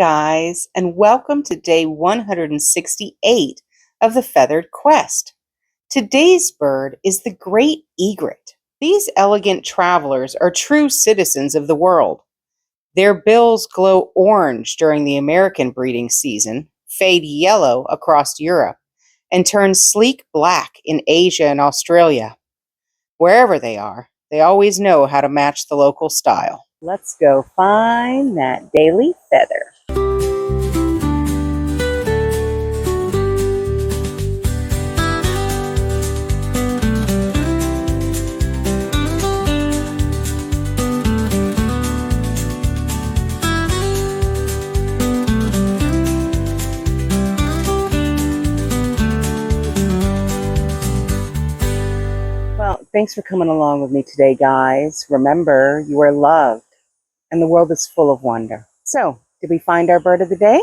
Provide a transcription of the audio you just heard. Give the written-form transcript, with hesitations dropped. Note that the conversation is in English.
guys, and welcome to day 168 of the Feathered Quest. Today's bird is the Great Egret. These elegant travelers are true citizens of the world. Their bills glow orange during the American breeding season, fade yellow across Europe, and turn sleek black in Asia and Australia. Wherever they are, they always know how to match the local style. Let's go find that daily feather. Well, thanks for coming along with me today, guys. Remember, you are loved, and the world is full of wonder. So, did we find our bird of the day?